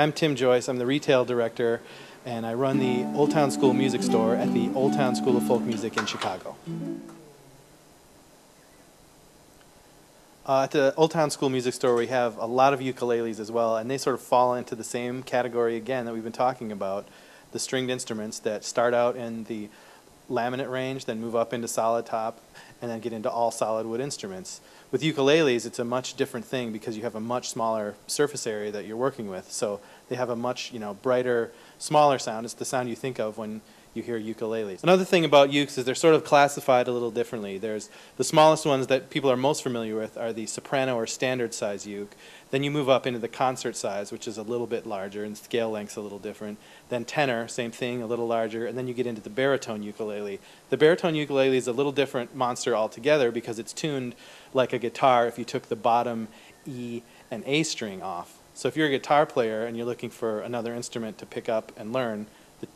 I'm Tim Joyce. I'm the retail director, and I run the Old Town School Music Store at the Old Town School of Folk Music in Chicago. At the Old Town School Music Store, we have a lot of ukuleles as well, and they sort of fall into the same category again that we've been talking about, the stringed instruments that start out in the laminate range, then move up into solid top, and then get into all solid wood instruments. With ukuleles, it's a much different thing because you have a much smaller surface area that you're working with, so they have a much brighter, smaller sound. It's the sound you think of when you hear ukuleles. Another thing about ukes is they're sort of classified a little differently. There's the smallest ones that people are most familiar with are the soprano or standard size uke. Then you move up into the concert size, which is a little bit larger, and scale length's a little different. Then tenor, same thing, a little larger, and then you get into the baritone ukulele. The baritone ukulele is a little different monster altogether because it's tuned like a guitar if you took the bottom E and A string off. So if you're a guitar player and you're looking for another instrument to pick up and learn,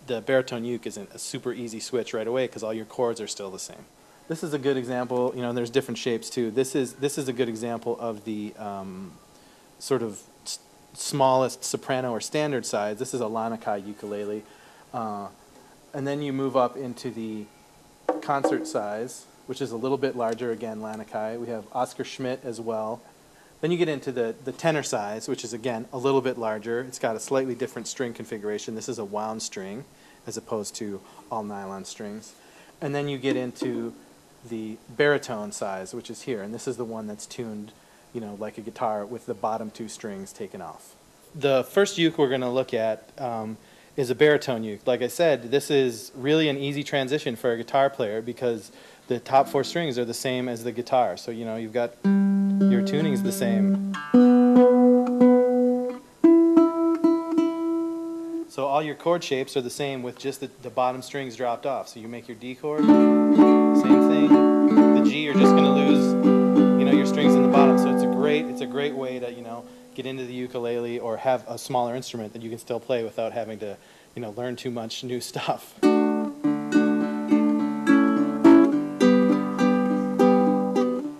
the baritone uke isn't a super easy switch right away because all your chords are still the same. This is a good example, and there's different shapes too. This is a good example of the sort of smallest soprano or standard size. This is a Lanikai ukulele. And then you move up into the concert size, which is a little bit larger, again, Lanikai. We have Oscar Schmidt as well. Then you get into the tenor size, which is, again, a little bit larger. It's got a slightly different string configuration. This is a wound string as opposed to all nylon strings. And then you get into the baritone size, which is here. And this is the one that's tuned, like a guitar with the bottom two strings taken off. The first uke we're going to look at is a baritone uke. Like I said, this is really an easy transition for a guitar player because the top four strings are the same as the guitar. So, you've got your tuning is the same. So all your chord shapes are the same with just the bottom strings dropped off. So you make your D chord, same thing. The G, you're just going to lose, your strings in the bottom. So it's a great way to, get into the ukulele or have a smaller instrument that you can still play without having to, learn too much new stuff.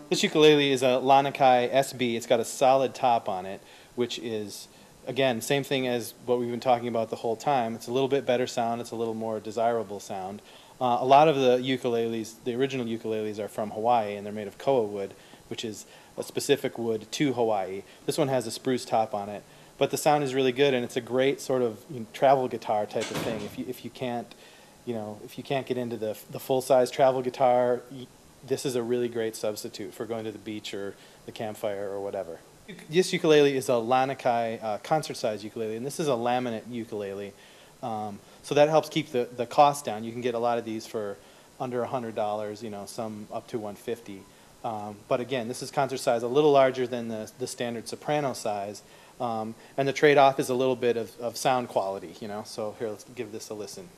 This ukulele is a Lanikai SB. It's got a solid top on it, which is, again, same thing as what we've been talking about the whole time. It's a little bit better sound. It's a little more desirable sound. A lot of the ukuleles, the original ukuleles, are from Hawaii, and they're made of koa wood, which is a specific wood to Hawaii. This one has a spruce top on it, but the sound is really good, and it's a great sort of travel guitar type of thing. If you can't get into the full-size travel guitar, this is a really great substitute for going to the beach or the campfire or whatever. This ukulele is a Lanikai concert-size ukulele, and this is a laminate ukulele. So that helps keep the cost down. You can get a lot of these for under $100, some up to $150. But again, this is concert size, a little larger than the standard soprano size. And the trade-off is a little bit of sound quality, So here, let's give this a listen.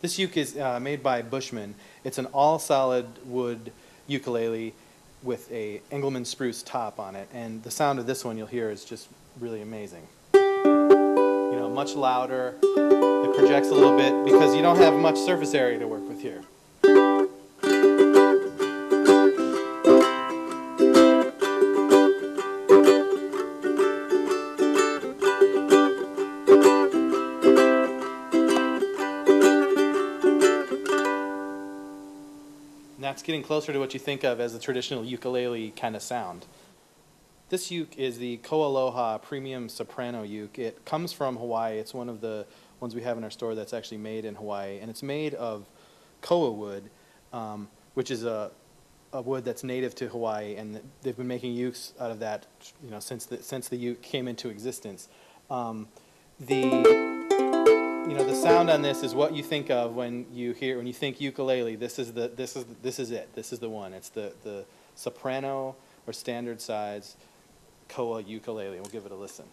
This uke is made by Bushman. It's an all-solid wood ukulele with a Engelmann spruce top on it, and the sound of this one you'll hear is just really amazing. Much louder. It projects a little bit because you don't have much surface area to work with here. That's getting closer to what you think of as a traditional ukulele kind of sound. This uke is the Koaloha Premium Soprano uke. It comes from Hawaii. It's one of the ones we have in our store that's actually made in Hawaii, and it's made of koa wood, which is a wood that's native to Hawaii, and they've been making ukes out of that, since the uke came into existence. The sound on this is what you think of when you think ukulele. This is it. This is the one. It's the soprano or standard size koa ukulele. We'll give it a listen.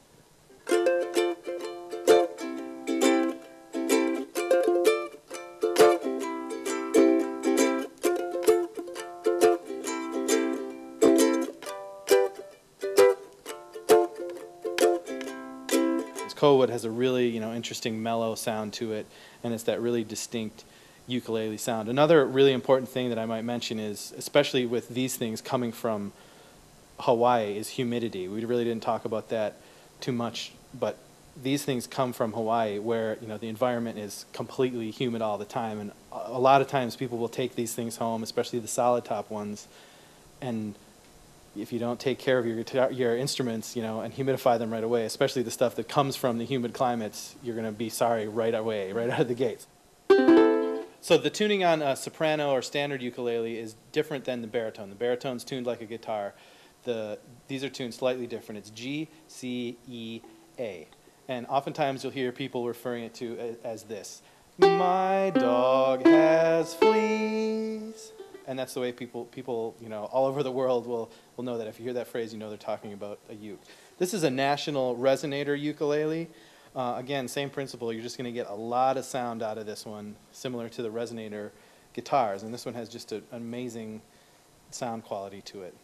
koa wood has a really, interesting mellow sound to it, and it's that really distinct ukulele sound. Another really important thing that I might mention is, especially with these things coming from Hawaii, is humidity. We really didn't talk about that too much, but these things come from Hawaii, where the environment is completely humid all the time, and a lot of times people will take these things home, especially the solid top ones, and if you don't take care of your instruments, and humidify them right away, especially the stuff that comes from the humid climates, you're going to be sorry right away, right out of the gates. So the tuning on a soprano or standard ukulele is different than the baritone. The baritone's tuned like a guitar. These are tuned slightly different. It's G, C, E, A. And oftentimes you'll hear people referring it to as this. My dog has fleas. And that's the way people all over the world will know that. If you hear that phrase, they're talking about a uke. This is a national resonator ukulele. Again, same principle. You're just going to get a lot of sound out of this one, similar to the resonator guitars. And this one has just an amazing sound quality to it.